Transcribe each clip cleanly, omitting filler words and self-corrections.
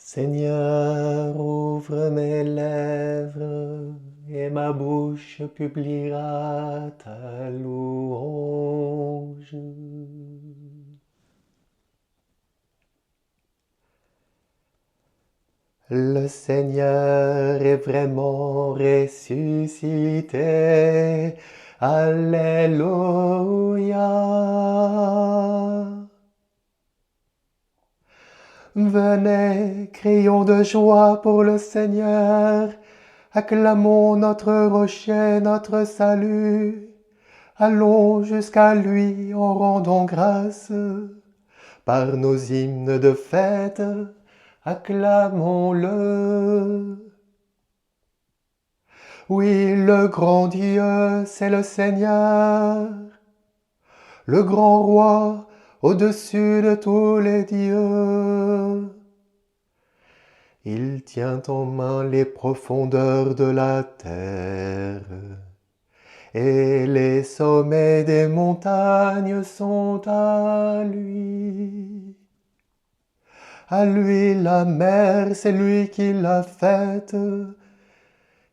Seigneur, ouvre mes lèvres et ma bouche publiera ta louange. Le Seigneur est vraiment ressuscité. Alléluia. Venez, crions de joie pour le Seigneur. Acclamons notre rocher, notre salut. Allons jusqu'à lui en rendant grâce. Par nos hymnes de fête, acclamons-le. Oui, le grand Dieu, c'est le Seigneur, le grand roi au-dessus de tous les dieux. Il tient en main les profondeurs de la terre, et les sommets des montagnes sont à lui. À lui la mer, c'est lui qui l'a faite,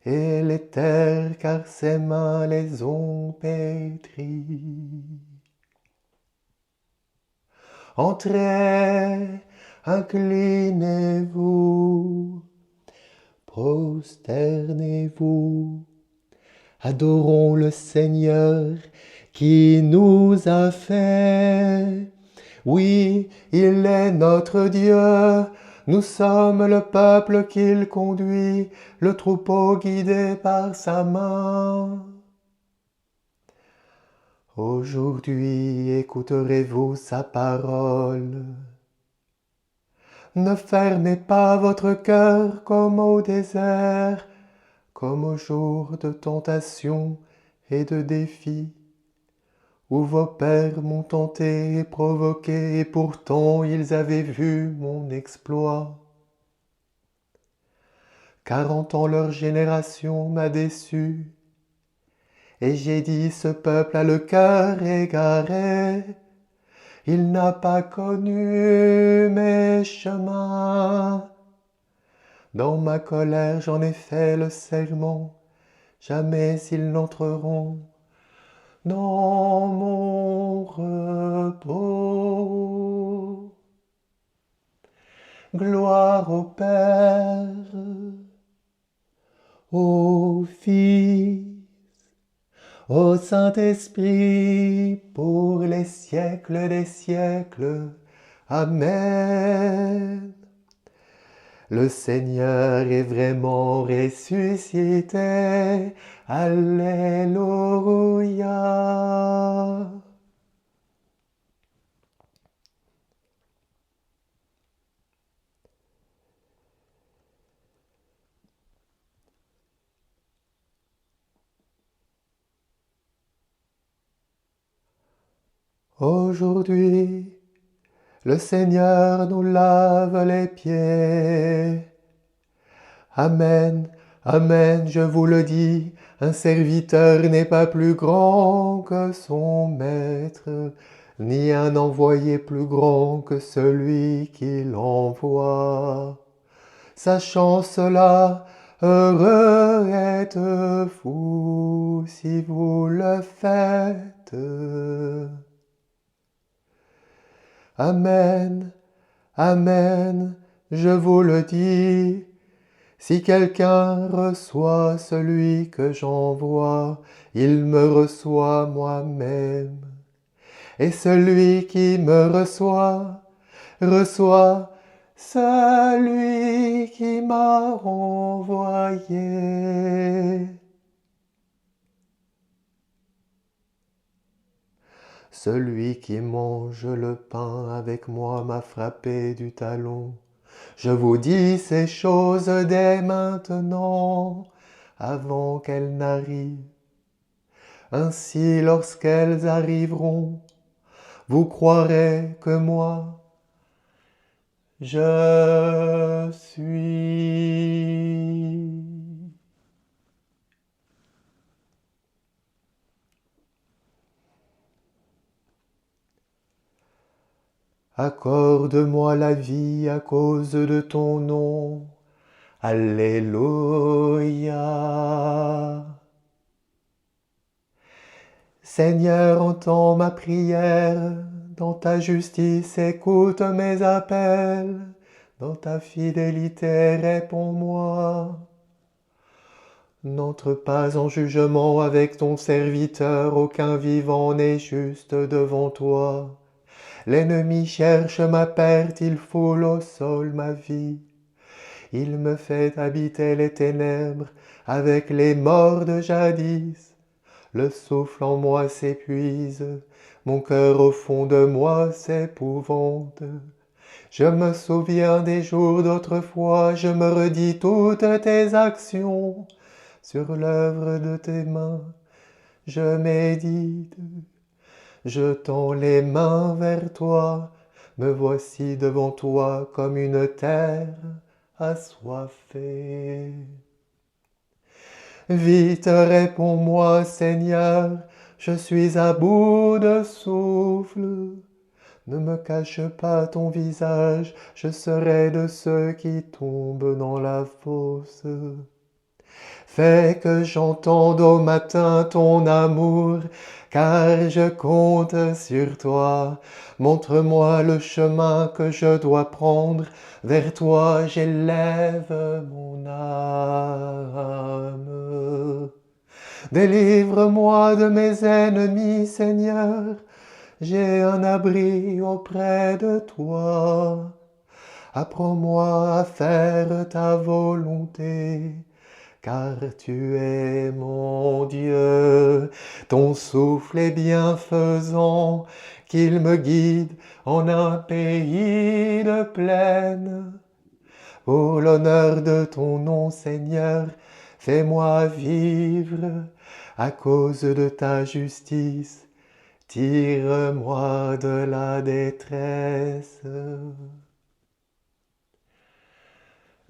et les terres, car ses mains les ont pétries. Entrez, inclinez-vous, prosternez-vous, adorons le Seigneur qui nous a fait. Oui, il est notre Dieu, nous sommes le peuple qu'il conduit, le troupeau guidé par sa main. Aujourd'hui écouterez-vous sa parole. Ne fermez pas votre cœur comme au désert, comme au jour de tentation et de défi, où vos pères m'ont tenté et provoqué, et pourtant ils avaient vu mon exploit. 40 ans leur génération m'a déçu, et j'ai dit ce peuple a le cœur égaré, il n'a pas connu mes chemins. Dans ma colère j'en ai fait le serment, jamais ils n'entreront dans mon repos. Gloire au Père, au Fils, au Saint-Esprit, pour les siècles des siècles. Amen. Le Seigneur est vraiment ressuscité. Alléluia. Aujourd'hui, le Seigneur nous lave les pieds. Amen, amen, je vous le dis, un serviteur n'est pas plus grand que son maître, ni un envoyé plus grand que celui qui l'envoie. Sachant cela, heureux êtes-vous si vous le faites. Amen, amen, je vous le dis, si quelqu'un reçoit celui que j'envoie, il me reçoit moi-même. Et celui qui me reçoit, reçoit celui qui m'a envoyé. Celui qui mange le pain avec moi m'a frappé du talon. Je vous dis ces choses dès maintenant, avant qu'elles n'arrivent. Ainsi, lorsqu'elles arriveront, vous croirez que moi, je suis. Accorde-moi la vie à cause de ton nom. Alléluia. Seigneur, entends ma prière, dans ta justice écoute mes appels, dans ta fidélité réponds-moi. N'entre pas en jugement avec ton serviteur, aucun vivant n'est juste devant toi. L'ennemi cherche ma perte, il foule au sol ma vie. Il me fait habiter les ténèbres avec les morts de jadis. Le souffle en moi s'épuise, mon cœur au fond de moi s'épouvante. Je me souviens des jours d'autrefois, je me redis toutes tes actions. Sur l'œuvre de tes mains, je médite. Je tends les mains vers toi, me voici devant toi comme une terre assoiffée. Vite réponds-moi, Seigneur, je suis à bout de souffle. Ne me cache pas ton visage, je serai de ceux qui tombent dans la fosse. Fais que j'entende au matin ton amour, car je compte sur toi. Montre-moi le chemin que je dois prendre, vers toi j'élève mon âme. Délivre-moi de mes ennemis, Seigneur, j'ai un abri auprès de toi. Apprends-moi à faire ta volonté, car tu es mon Dieu. Ton souffle est bienfaisant, qu'il me guide en un pays de plaine. Pour l'honneur de ton nom, Seigneur, fais-moi vivre à cause de ta justice. Tire-moi de la détresse.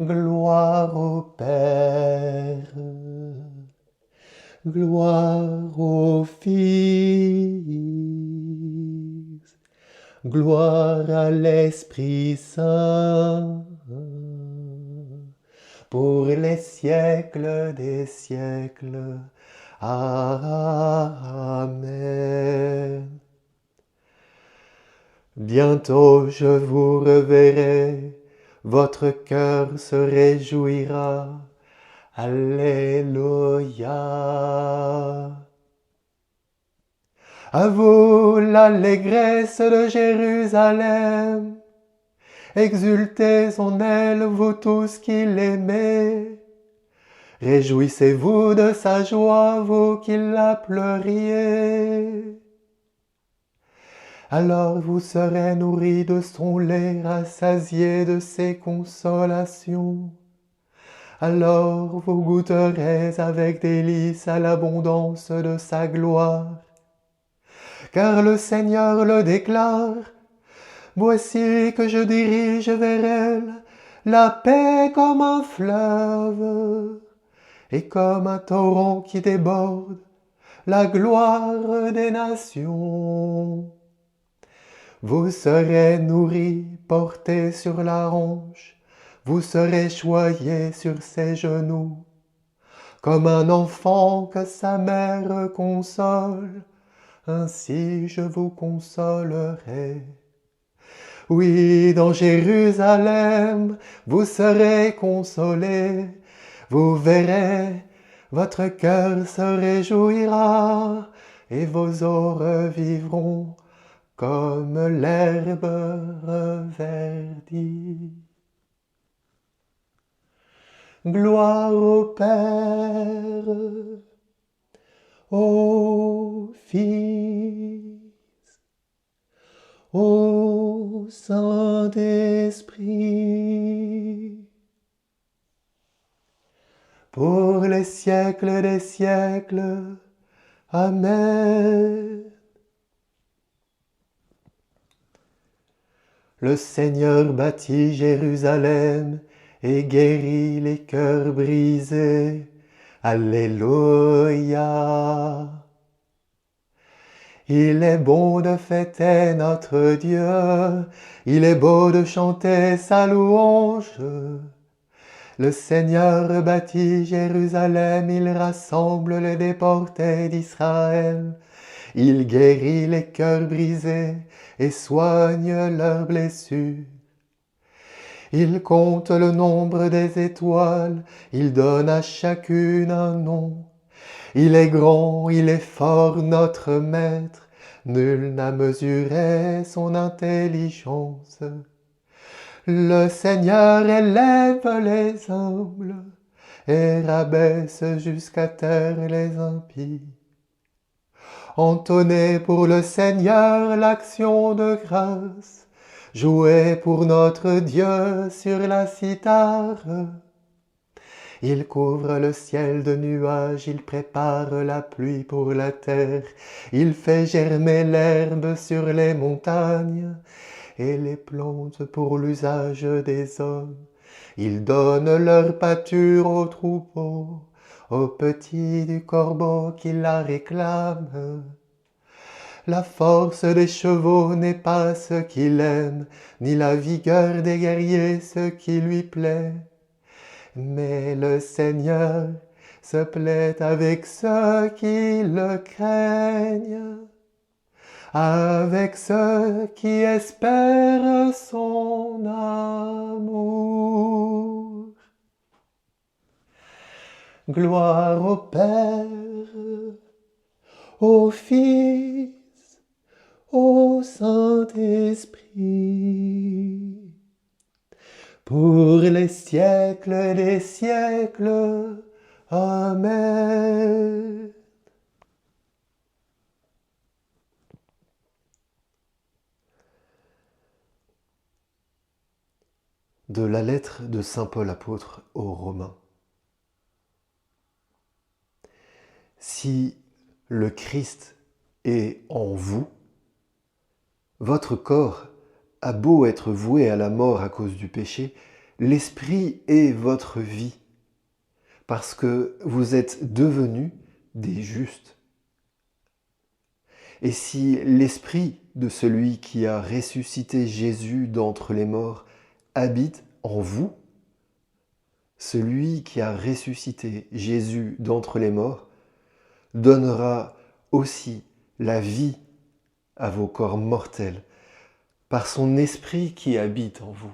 Gloire au Père, gloire au Fils, gloire à l'Esprit Saint, pour les siècles des siècles. Amen. Bientôt je vous reverrai, votre cœur se réjouira. Alléluia. À vous l'allégresse de Jérusalem. Exultez en elle, vous tous qui l'aimez. Réjouissez-vous de sa joie, vous qui la pleuriez. Alors vous serez nourris de son lait, rassasiés de ses consolations. Alors vous goûterez avec délice à l'abondance de sa gloire. Car le Seigneur le déclare, voici que je dirige vers elle la paix comme un fleuve et comme un torrent qui déborde la gloire des nations. Vous serez nourris, portés sur la hanche, vous serez choyés sur ses genoux, comme un enfant que sa mère console, ainsi je vous consolerai. Oui, dans Jérusalem, vous serez consolés, vous verrez, votre cœur se réjouira, et vos os revivront comme l'herbe reverdit. Gloire au Père, au Fils, au Saint-Esprit, pour les siècles des siècles. Amen. Le Seigneur bâtit Jérusalem et guérit les cœurs brisés. Alléluia. Il est bon de fêter notre Dieu, il est beau de chanter sa louange. Le Seigneur bâtit Jérusalem, il rassemble les déportés d'Israël. Il guérit les cœurs brisés et soigne leurs blessures. Il compte le nombre des étoiles, il donne à chacune un nom. Il est grand, il est fort, notre maître, nul n'a mesuré son intelligence. Le Seigneur élève les humbles et rabaisse jusqu'à terre les impies. Entonnez pour le Seigneur l'action de grâce, jouez pour notre Dieu sur la cithare. Il couvre le ciel de nuages, il prépare la pluie pour la terre, il fait germer l'herbe sur les montagnes et les plantes pour l'usage des hommes. Il donne leur pâture aux troupeaux, aux petits du corbeau qui la réclament. La force des chevaux n'est pas ce qu'il aime, ni la vigueur des guerriers ce qui lui plaît. Mais le Seigneur se plaît avec ceux qui le craignent, avec ceux qui espèrent son amour. Gloire au Père, au Fils, au Saint-Esprit, pour les siècles des siècles. Amen. De la lettre de saint Paul apôtre aux Romains. Si le Christ est en vous, votre corps a beau être voué à la mort à cause du péché, l'esprit est votre vie, parce que vous êtes devenus des justes. Et si l'esprit de celui qui a ressuscité Jésus d'entre les morts habite en vous, celui qui a ressuscité Jésus d'entre les morts donnera aussi la vie à vos corps mortels par son esprit qui habite en vous.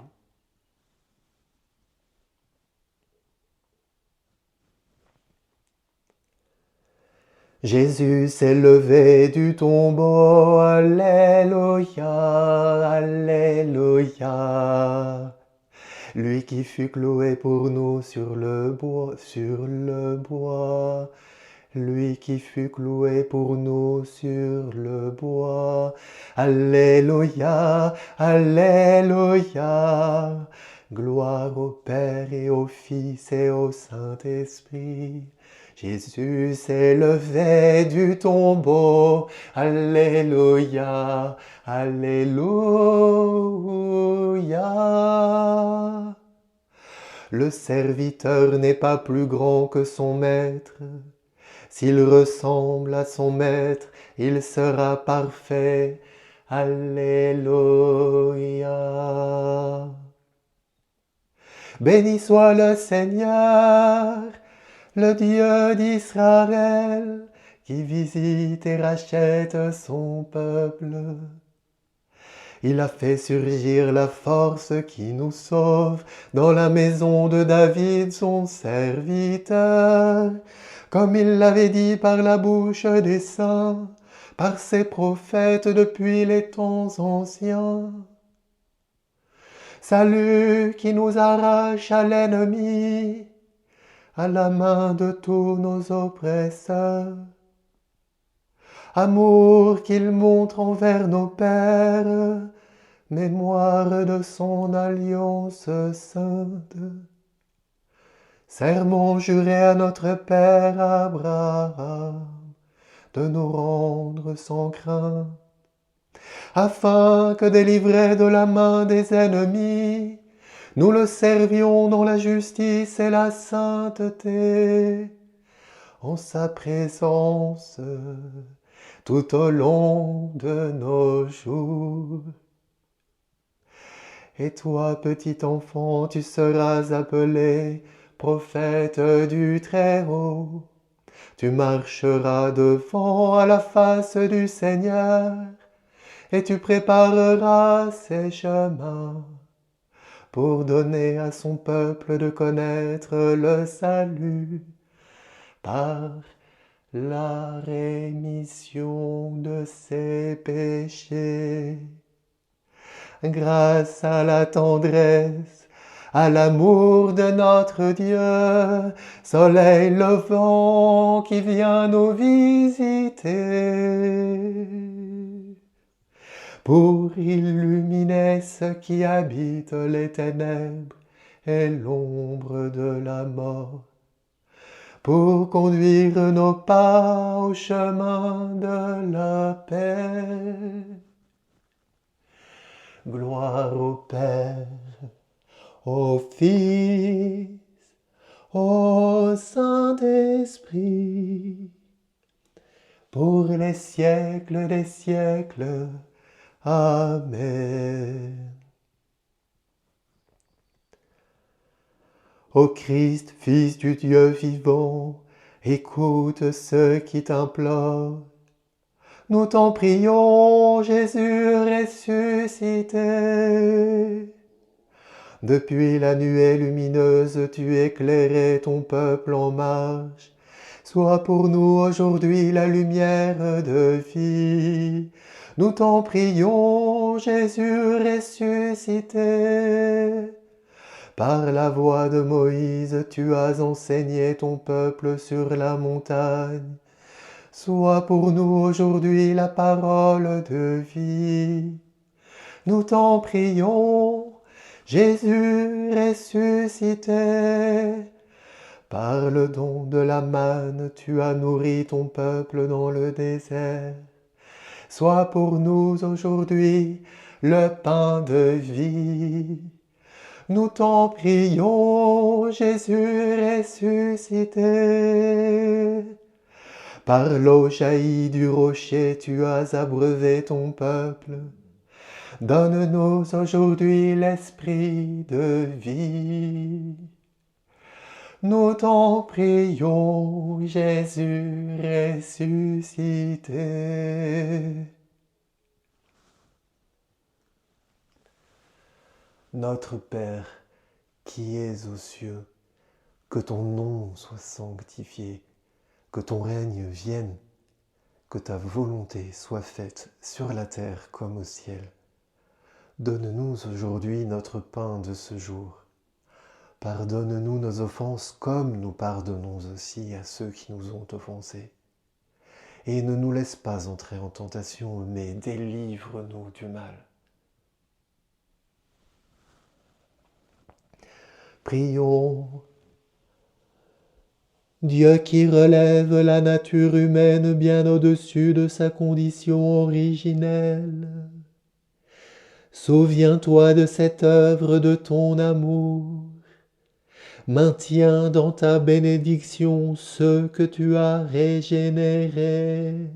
Jésus s'est levé du tombeau, Alléluia, Alléluia. Lui qui fut cloué pour nous sur le bois, lui qui fut cloué pour nous sur le bois. Alléluia, Alléluia. Gloire au Père et au Fils et au Saint-Esprit. Jésus s'est levé du tombeau, Alléluia, Alléluia. Le serviteur n'est pas plus grand que son maître. S'il ressemble à son maître, il sera parfait, Alléluia. Béni soit le Seigneur, le Dieu d'Israël, qui visite et rachète son peuple. Il a fait surgir la force qui nous sauve dans la maison de David, son serviteur, comme il l'avait dit par la bouche des saints, par ses prophètes depuis les temps anciens. Salut qui nous arrache à l'ennemi, à la main de tous nos oppresseurs. Amour qu'il montre envers nos pères, mémoire de son alliance sainte. Serment juré à notre père Abraham, de nous rendre sans crainte, afin que délivrés de la main des ennemis, nous le servions dans la justice et la sainteté, en sa présence tout au long de nos jours. Et toi, petit enfant, tu seras appelé prophète du Très-Haut. Tu marcheras devant à la face du Seigneur, et tu prépareras ses chemins pour donner à son peuple de connaître le salut par la rémission de ses péchés. Grâce à la tendresse, à l'amour de notre Dieu, soleil levant qui vient nous visiter, pour illuminer ceux qui habitent les ténèbres et l'ombre de la mort, pour conduire nos pas au chemin de la paix. Gloire au Père, au Fils, au Saint-Esprit, pour les siècles des siècles. Amen. Ô Christ, Fils du Dieu vivant, écoute ceux qui t'implorent. Nous t'en prions, Jésus ressuscité. Depuis la nuée lumineuse, tu éclairais ton peuple en marche. Sois pour nous aujourd'hui la lumière de vie. Nous t'en prions, Jésus ressuscité. Par la voix de Moïse, tu as enseigné ton peuple sur la montagne. Sois pour nous aujourd'hui la parole de vie. Nous t'en prions, Jésus ressuscité. Par le don de la manne, tu as nourri ton peuple dans le désert. Sois pour nous aujourd'hui le pain de vie. Nous t'en prions, Jésus ressuscité. Par l'eau jaillie du rocher, tu as abreuvé ton peuple. Donne-nous aujourd'hui l'esprit de vie. Nous t'en prions, Jésus ressuscité. Notre Père, qui es aux cieux, que ton nom soit sanctifié, que ton règne vienne, que ta volonté soit faite sur la terre comme au ciel. Donne-nous aujourd'hui notre pain de ce jour. Pardonne-nous nos offenses comme nous pardonnons aussi à ceux qui nous ont offensés. Et ne nous laisse pas entrer en tentation, mais délivre-nous du mal. Prions. Dieu qui relève la nature humaine bien au-dessus de sa condition originelle, souviens-toi de cette œuvre de ton amour. Maintiens dans ta bénédiction ceux que tu as régénérés.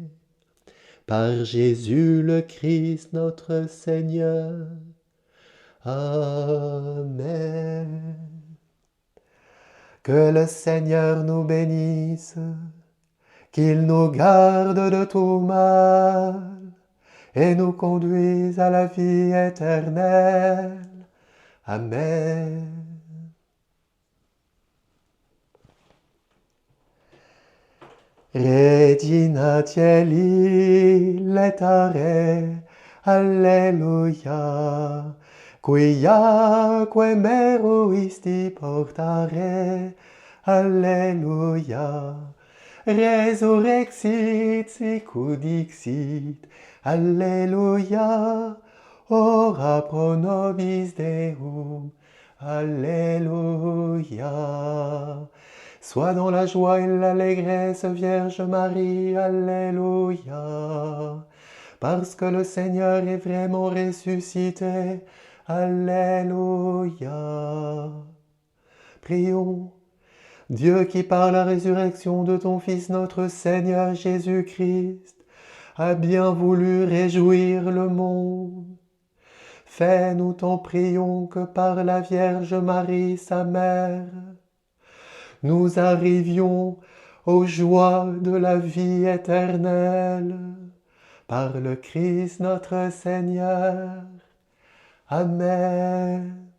Par Jésus le Christ notre Seigneur. Amen. Que le Seigneur nous bénisse, qu'il nous garde de tout mal et nous conduise à la vie éternelle. Amen. Regina Cieli letare, alleluia, quiaque meruisti portare, alleluia, resurrexit sicut dixit, alleluia, ora pro nobis Deum, alléluia. Sois dans la joie et l'allégresse, Vierge Marie, alléluia. Parce que le Seigneur est vraiment ressuscité, alléluia. Prions. Dieu qui par la résurrection de ton Fils notre Seigneur Jésus-Christ a bien voulu réjouir le monde. Fais-nous, t'en prions, que par la Vierge Marie, sa mère, nous arrivions aux joies de la vie éternelle. Par le Christ notre Seigneur. Amen.